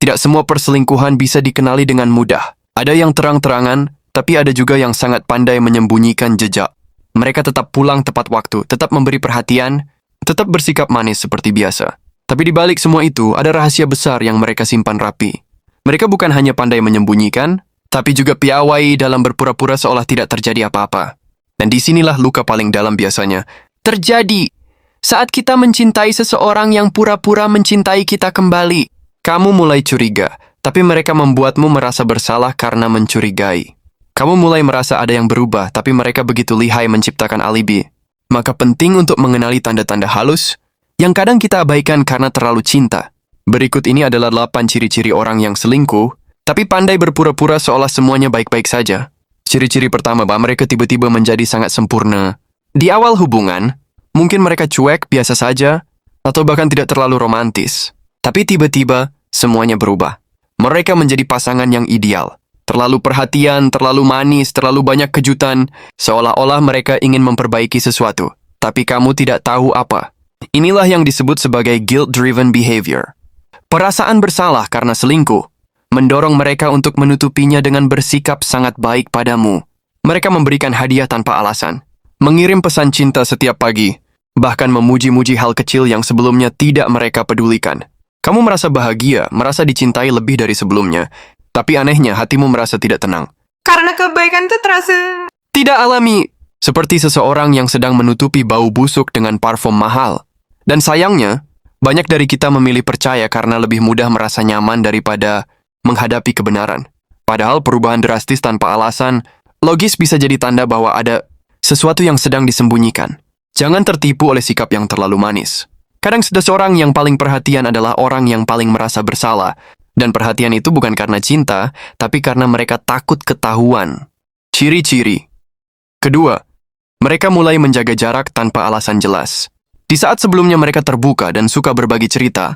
Tidak semua perselingkuhan bisa dikenali dengan mudah. Ada yang terang-terangan, tapi ada juga yang sangat pandai menyembunyikan jejak. Mereka tetap pulang tepat waktu, tetap memberi perhatian, tetap bersikap manis seperti biasa. Tapi di balik semua itu, ada rahasia besar yang mereka simpan rapi. Mereka bukan hanya pandai menyembunyikan, tapi juga piawai dalam berpura-pura seolah tidak terjadi apa-apa. Dan disinilah luka paling dalam biasanya terjadi saat kita mencintai seseorang yang pura-pura mencintai kita kembali. Kamu mulai curiga, tapi mereka membuatmu merasa bersalah karena mencurigai. Kamu mulai merasa ada yang berubah, tapi mereka begitu lihai menciptakan alibi. Maka penting untuk mengenali tanda-tanda halus yang kadang kita abaikan karena terlalu cinta. Berikut ini adalah 8 ciri-ciri orang yang selingkuh, tapi pandai berpura-pura seolah semuanya baik-baik saja. Ciri-ciri pertama bahwa mereka tiba-tiba menjadi sangat sempurna. Di awal hubungan, mungkin mereka cuek, biasa saja, atau bahkan tidak terlalu romantis. Tapi tiba-tiba, semuanya berubah. Mereka menjadi pasangan yang ideal. Terlalu perhatian, terlalu manis, terlalu banyak kejutan, seolah-olah mereka ingin memperbaiki sesuatu. Tapi kamu tidak tahu apa. Inilah yang disebut sebagai guilt-driven behavior. Perasaan bersalah karena selingkuh mendorong mereka untuk menutupinya dengan bersikap sangat baik padamu. Mereka memberikan hadiah tanpa alasan, mengirim pesan cinta setiap pagi, bahkan memuji-muji hal kecil yang sebelumnya tidak mereka pedulikan. Kamu merasa bahagia, merasa dicintai lebih dari sebelumnya, tapi anehnya hatimu merasa tidak tenang. Karena kebaikan itu terasa Tidak alami, seperti seseorang yang sedang menutupi bau busuk dengan parfum mahal. Dan sayangnya, banyak dari kita memilih percaya karena lebih mudah merasa nyaman daripada menghadapi kebenaran. Padahal perubahan drastis tanpa alasan, logis bisa jadi tanda bahwa ada sesuatu yang sedang disembunyikan. Jangan tertipu oleh sikap yang terlalu manis. Kadang seseorang yang paling perhatian adalah orang yang paling merasa bersalah. Dan perhatian itu bukan karena cinta, tapi karena mereka takut ketahuan. Ciri-ciri. Kedua, mereka mulai menjaga jarak tanpa alasan jelas. Di saat sebelumnya mereka terbuka dan suka berbagi cerita,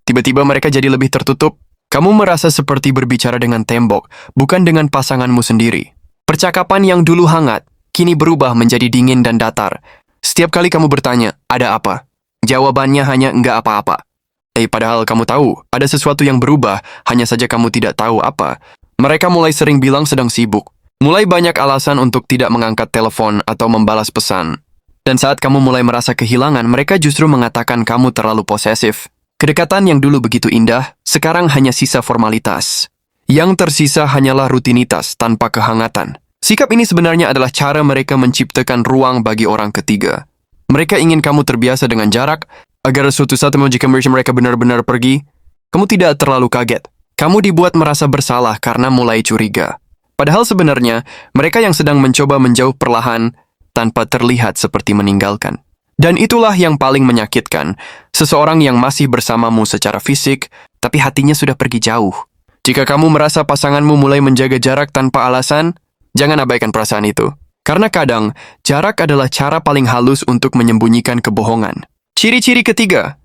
tiba-tiba mereka jadi lebih tertutup. Kamu merasa seperti berbicara dengan tembok, bukan dengan pasanganmu sendiri. Percakapan yang dulu hangat, kini berubah menjadi dingin dan datar. Setiap kali kamu bertanya, ada apa? Jawabannya hanya enggak apa-apa. Padahal kamu tahu, ada sesuatu yang berubah, hanya saja kamu tidak tahu apa. Mereka mulai sering bilang sedang sibuk. Mulai banyak alasan untuk tidak mengangkat telepon atau membalas pesan. Dan saat kamu mulai merasa kehilangan, mereka justru mengatakan kamu terlalu posesif. Kedekatan yang dulu begitu indah, sekarang hanya sisa formalitas. Yang tersisa hanyalah rutinitas tanpa kehangatan. Sikap ini sebenarnya adalah cara mereka menciptakan ruang bagi orang ketiga. Mereka ingin kamu terbiasa dengan jarak, agar suatu saat jika mereka benar-benar pergi, kamu tidak terlalu kaget. Kamu dibuat merasa bersalah karena mulai curiga. Padahal sebenarnya, mereka yang sedang mencoba menjauh perlahan, tanpa terlihat seperti meninggalkan. Dan itulah yang paling menyakitkan, seseorang yang masih bersamamu secara fisik, tapi hatinya sudah pergi jauh. Jika kamu merasa pasanganmu mulai menjaga jarak tanpa alasan, jangan abaikan perasaan itu. Karena kadang, jarak adalah cara paling halus untuk menyembunyikan kebohongan. Ciri-ciri ketiga,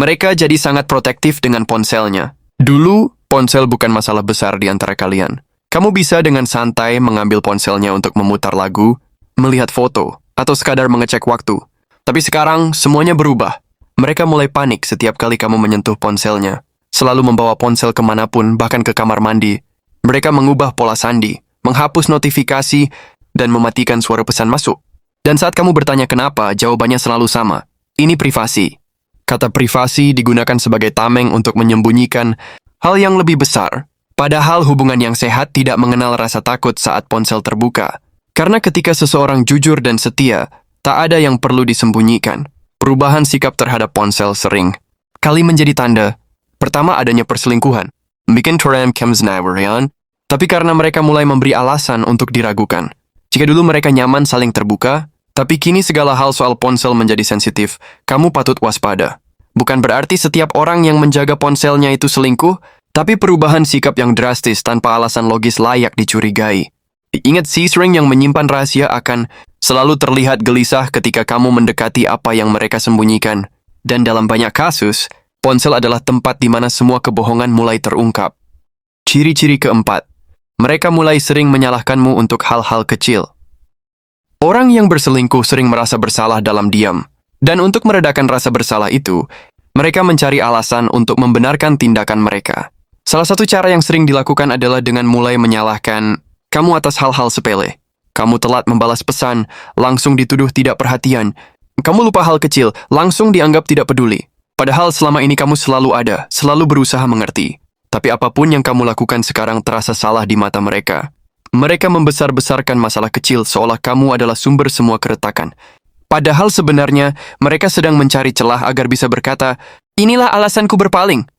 mereka jadi sangat protektif dengan ponselnya. Dulu, ponsel bukan masalah besar di antara kalian. Kamu bisa dengan santai mengambil ponselnya untuk memutar lagu, melihat foto, atau sekadar mengecek waktu. Tapi sekarang, semuanya berubah. Mereka mulai panik setiap kali kamu menyentuh ponselnya. Selalu membawa ponsel kemanapun, bahkan ke kamar mandi. Mereka mengubah pola sandi, menghapus notifikasi, dan mematikan suara pesan masuk. Dan saat kamu bertanya kenapa, jawabannya selalu sama. Ini privasi. Kata privasi digunakan sebagai tameng untuk menyembunyikan hal yang lebih besar. Padahal hubungan yang sehat tidak mengenal rasa takut saat ponsel terbuka. Karena ketika seseorang jujur dan setia, tak ada yang perlu disembunyikan. Perubahan sikap terhadap ponsel sering kali menjadi tanda pertama adanya perselingkuhan. Bikin Toram Kemsnawarian, tapi karena mereka mulai memberi alasan untuk diragukan. Jika dulu mereka nyaman saling terbuka, tapi kini segala hal soal ponsel menjadi sensitif, kamu patut waspada. Bukan berarti setiap orang yang menjaga ponselnya itu selingkuh, tapi perubahan sikap yang drastis tanpa alasan logis layak dicurigai. Ingat sering yang menyimpan rahasia akan selalu terlihat gelisah ketika kamu mendekati apa yang mereka sembunyikan. Dan dalam banyak kasus, ponsel adalah tempat di mana semua kebohongan mulai terungkap. Ciri-ciri keempat, mereka mulai sering menyalahkanmu untuk hal-hal kecil. Orang yang berselingkuh sering merasa bersalah dalam diam. Dan untuk meredakan rasa bersalah itu, mereka mencari alasan untuk membenarkan tindakan mereka. Salah satu cara yang sering dilakukan adalah dengan mulai menyalahkan kamu atas hal-hal sepele. Kamu telat membalas pesan, langsung dituduh tidak perhatian. Kamu lupa hal kecil, langsung dianggap tidak peduli. Padahal selama ini kamu selalu ada, selalu berusaha mengerti. Tapi apapun yang kamu lakukan sekarang terasa salah di mata mereka. Mereka membesar-besarkan masalah kecil seolah kamu adalah sumber semua keretakan. Padahal sebenarnya mereka sedang mencari celah agar bisa berkata, inilah alasanku berpaling.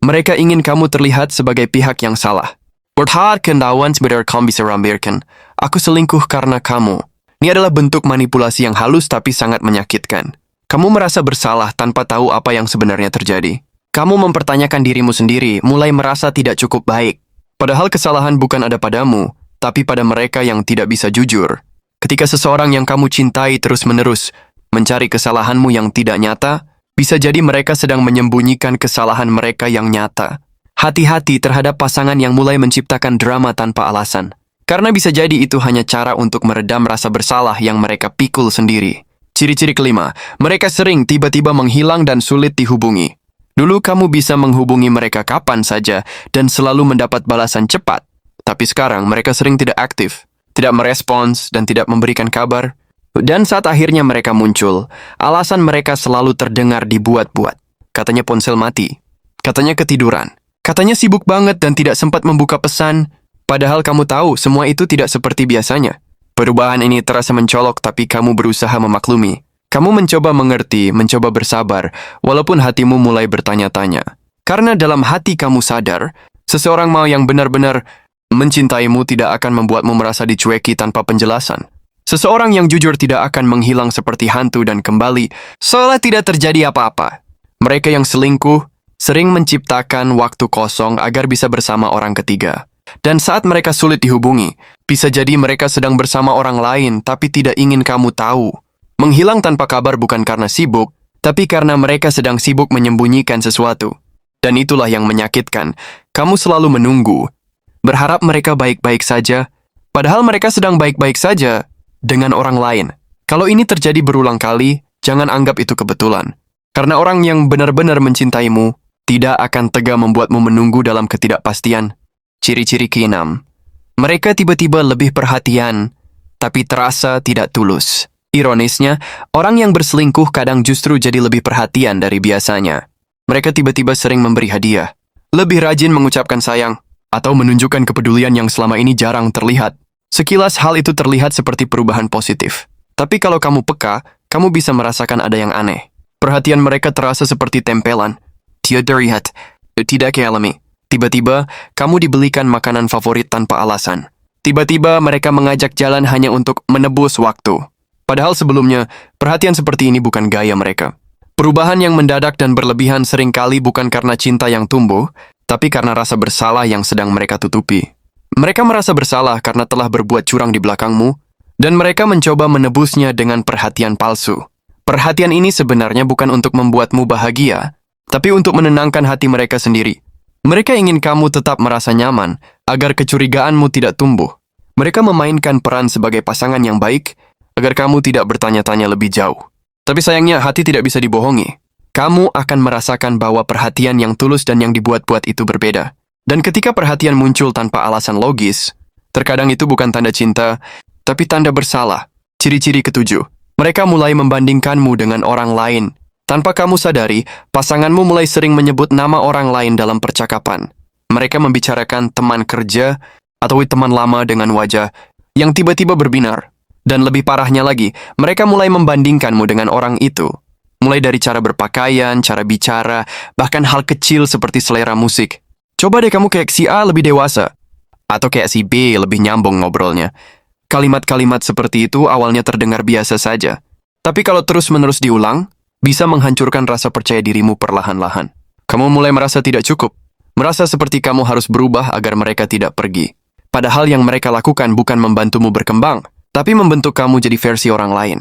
Mereka ingin kamu terlihat sebagai pihak yang salah. Berharkendawan sebenarnya kamu bisa rambirkan. Aku selingkuh karena kamu. Ini adalah bentuk manipulasi yang halus tapi sangat menyakitkan. Kamu merasa bersalah tanpa tahu apa yang sebenarnya terjadi. Kamu mempertanyakan dirimu sendiri, mulai merasa tidak cukup baik. Padahal kesalahan bukan ada padamu, tapi pada mereka yang tidak bisa jujur. Ketika seseorang yang kamu cintai terus-menerus mencari kesalahanmu yang tidak nyata, bisa jadi mereka sedang menyembunyikan kesalahan mereka yang nyata. Hati-hati terhadap pasangan yang mulai menciptakan drama tanpa alasan. Karena bisa jadi itu hanya cara untuk meredam rasa bersalah yang mereka pikul sendiri. Ciri-ciri kelima, mereka sering tiba-tiba menghilang dan sulit dihubungi. Dulu kamu bisa menghubungi mereka kapan saja dan selalu mendapat balasan cepat. Tapi sekarang mereka sering tidak aktif, tidak merespons dan tidak memberikan kabar. Dan saat akhirnya mereka muncul, alasan mereka selalu terdengar dibuat-buat. Katanya ponsel mati, katanya ketiduran, katanya sibuk banget dan tidak sempat membuka pesan. Padahal kamu tahu semua itu tidak seperti biasanya. Perubahan ini terasa mencolok tapi kamu berusaha memaklumi. Kamu mencoba mengerti, mencoba bersabar, walaupun hatimu mulai bertanya-tanya. Karena dalam hati kamu sadar, seseorang mau yang benar-benar mencintaimu tidak akan membuatmu merasa dicueki tanpa penjelasan. Seseorang yang jujur tidak akan menghilang seperti hantu dan kembali seolah tidak terjadi apa-apa. Mereka yang selingkuh sering menciptakan waktu kosong agar bisa bersama orang ketiga. Dan saat mereka sulit dihubungi, bisa jadi mereka sedang bersama orang lain tapi tidak ingin kamu tahu. Menghilang tanpa kabar bukan karena sibuk, tapi karena mereka sedang sibuk menyembunyikan sesuatu. Dan itulah yang menyakitkan. Kamu selalu menunggu, berharap mereka baik-baik saja, padahal mereka sedang baik-baik saja dengan orang lain. Kalau ini terjadi berulang kali, jangan anggap itu kebetulan. Karena orang yang benar-benar mencintaimu tidak akan tega membuatmu menunggu dalam ketidakpastian. Ciri-ciri keenam, mereka tiba-tiba lebih perhatian, tapi terasa tidak tulus. Ironisnya, orang yang berselingkuh kadang justru jadi lebih perhatian dari biasanya. Mereka tiba-tiba sering memberi hadiah, lebih rajin mengucapkan sayang, atau menunjukkan kepedulian yang selama ini jarang terlihat. Sekilas hal itu terlihat seperti perubahan positif. Tapi kalau kamu peka, kamu bisa merasakan ada yang aneh. Perhatian mereka terasa seperti tempelan. Tidak terlihat, tidak alami. Tiba-tiba, kamu dibelikan makanan favorit tanpa alasan. Tiba-tiba mereka mengajak jalan hanya untuk menebus waktu. Padahal sebelumnya, perhatian seperti ini bukan gaya mereka. Perubahan yang mendadak dan berlebihan seringkali bukan karena cinta yang tumbuh, tapi karena rasa bersalah yang sedang mereka tutupi. Mereka merasa bersalah karena telah berbuat curang di belakangmu, dan mereka mencoba menebusnya dengan perhatian palsu. Perhatian ini sebenarnya bukan untuk membuatmu bahagia, tapi untuk menenangkan hati mereka sendiri. Mereka ingin kamu tetap merasa nyaman, agar kecurigaanmu tidak tumbuh. Mereka memainkan peran sebagai pasangan yang baik, agar kamu tidak bertanya-tanya lebih jauh. Tapi sayangnya hati tidak bisa dibohongi. Kamu akan merasakan bahwa perhatian yang tulus dan yang dibuat-buat itu berbeda. Dan ketika perhatian muncul tanpa alasan logis, terkadang itu bukan tanda cinta, tapi tanda bersalah. Ciri-ciri ketujuh, mereka mulai membandingkanmu dengan orang lain. Tanpa kamu sadari, pasanganmu mulai sering menyebut nama orang lain dalam percakapan. Mereka membicarakan teman kerja atau teman lama dengan wajah yang tiba-tiba berbinar. Dan lebih parahnya lagi, mereka mulai membandingkanmu dengan orang itu. Mulai dari cara berpakaian, cara bicara, bahkan hal kecil seperti selera musik. Coba deh kamu kayak si A lebih dewasa. Atau kayak si B lebih nyambung ngobrolnya. Kalimat-kalimat seperti itu awalnya terdengar biasa saja. Tapi kalau terus-menerus diulang, bisa menghancurkan rasa percaya dirimu perlahan-lahan. Kamu mulai merasa tidak cukup. Merasa seperti kamu harus berubah agar mereka tidak pergi. Padahal yang mereka lakukan bukan membantumu berkembang, tapi membentuk kamu jadi versi orang lain.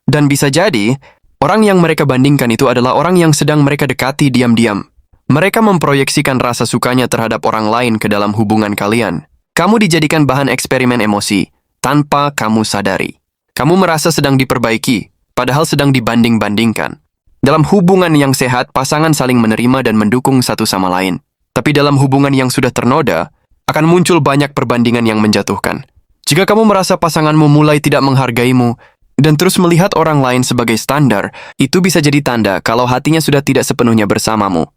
Dan bisa jadi, orang yang mereka bandingkan itu adalah orang yang sedang mereka dekati diam-diam. Mereka memproyeksikan rasa sukanya terhadap orang lain ke dalam hubungan kalian. Kamu dijadikan bahan eksperimen emosi, tanpa kamu sadari. Kamu merasa sedang diperbaiki, padahal sedang dibanding-bandingkan. Dalam hubungan yang sehat, pasangan saling menerima dan mendukung satu sama lain. Tapi dalam hubungan yang sudah ternoda, akan muncul banyak perbandingan yang menjatuhkan. Jika kamu merasa pasanganmu mulai tidak menghargaimu dan terus melihat orang lain sebagai standar, itu bisa jadi tanda kalau hatinya sudah tidak sepenuhnya bersamamu.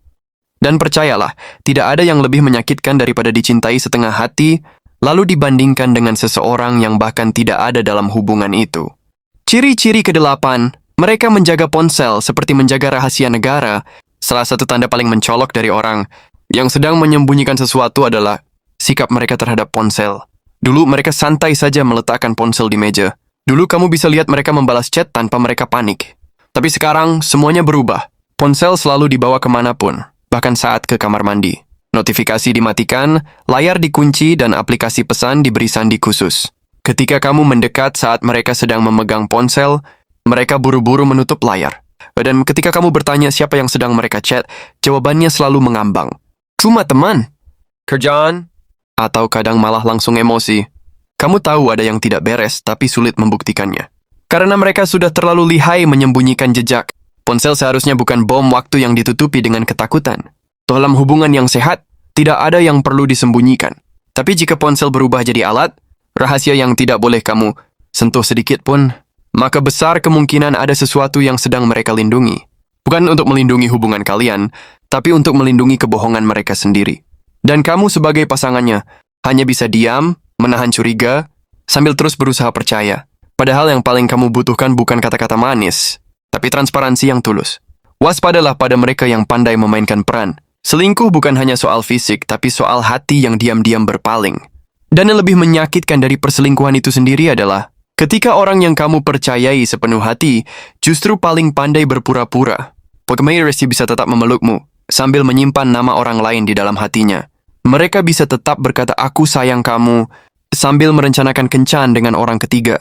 Dan percayalah, tidak ada yang lebih menyakitkan daripada dicintai setengah hati, lalu dibandingkan dengan seseorang yang bahkan tidak ada dalam hubungan itu. Ciri-ciri kedelapan, mereka menjaga ponsel seperti menjaga rahasia negara. Salah satu tanda paling mencolok dari orang yang sedang menyembunyikan sesuatu adalah sikap mereka terhadap ponsel. Dulu mereka santai saja meletakkan ponsel di meja. Dulu kamu bisa lihat mereka membalas chat tanpa mereka panik. Tapi sekarang semuanya berubah. Ponsel selalu dibawa kemanapun, bahkan saat ke kamar mandi. Notifikasi dimatikan, layar dikunci, dan aplikasi pesan diberi sandi khusus. Ketika kamu mendekat saat mereka sedang memegang ponsel, mereka buru-buru menutup layar. Dan ketika kamu bertanya siapa yang sedang mereka chat, jawabannya selalu mengambang. Cuma teman, kerjaan, atau kadang malah langsung emosi. Kamu tahu ada yang tidak beres, tapi sulit membuktikannya. Karena mereka sudah terlalu lihai menyembunyikan jejak. Ponsel seharusnya bukan bom waktu yang ditutupi dengan ketakutan. Dalam hubungan yang sehat, tidak ada yang perlu disembunyikan. Tapi jika ponsel berubah jadi alat, rahasia yang tidak boleh kamu sentuh sedikit pun, maka besar kemungkinan ada sesuatu yang sedang mereka lindungi. Bukan untuk melindungi hubungan kalian, tapi untuk melindungi kebohongan mereka sendiri. Dan kamu sebagai pasangannya hanya bisa diam, menahan curiga, sambil terus berusaha percaya. Padahal yang paling kamu butuhkan bukan kata-kata manis, tapi transparansi yang tulus. Waspadalah pada mereka yang pandai memainkan peran. Selingkuh bukan hanya soal fisik, tapi soal hati yang diam-diam berpaling. Dan yang lebih menyakitkan dari perselingkuhan itu sendiri adalah ketika orang yang kamu percayai sepenuh hati justru paling pandai berpura-pura. Pemairesi bisa tetap memelukmu sambil menyimpan nama orang lain di dalam hatinya. Mereka bisa tetap berkata aku sayang kamu sambil merencanakan kencan dengan orang ketiga.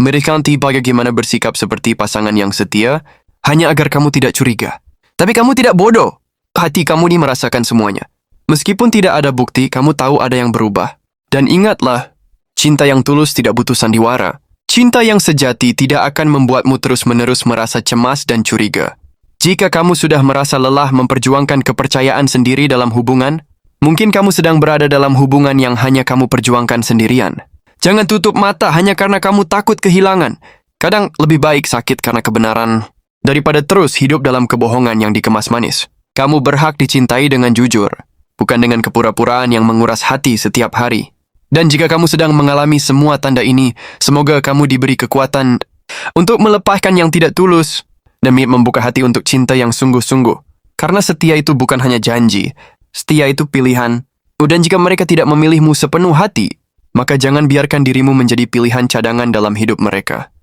Mereka tiba bagaimana bersikap seperti pasangan yang setia hanya agar kamu tidak curiga. Tapi kamu tidak bodoh. Hati kamu ini merasakan semuanya. Meskipun tidak ada bukti, kamu tahu ada yang berubah. Dan ingatlah, cinta yang tulus tidak butuh sandiwara. Cinta yang sejati tidak akan membuatmu terus-menerus merasa cemas dan curiga. Jika kamu sudah merasa lelah memperjuangkan kepercayaan sendiri dalam hubungan, mungkin kamu sedang berada dalam hubungan yang hanya kamu perjuangkan sendirian. Jangan tutup mata hanya karena kamu takut kehilangan. Kadang lebih baik sakit karena kebenaran daripada terus hidup dalam kebohongan yang dikemas manis. Kamu berhak dicintai dengan jujur, bukan dengan kepura-puraan yang menguras hati setiap hari. Dan jika kamu sedang mengalami semua tanda ini, semoga kamu diberi kekuatan untuk melepaskan yang tidak tulus demi membuka hati untuk cinta yang sungguh-sungguh. Karena setia itu bukan hanya janji, setia itu pilihan. Dan jika mereka tidak memilihmu sepenuh hati, maka jangan biarkan dirimu menjadi pilihan cadangan dalam hidup mereka.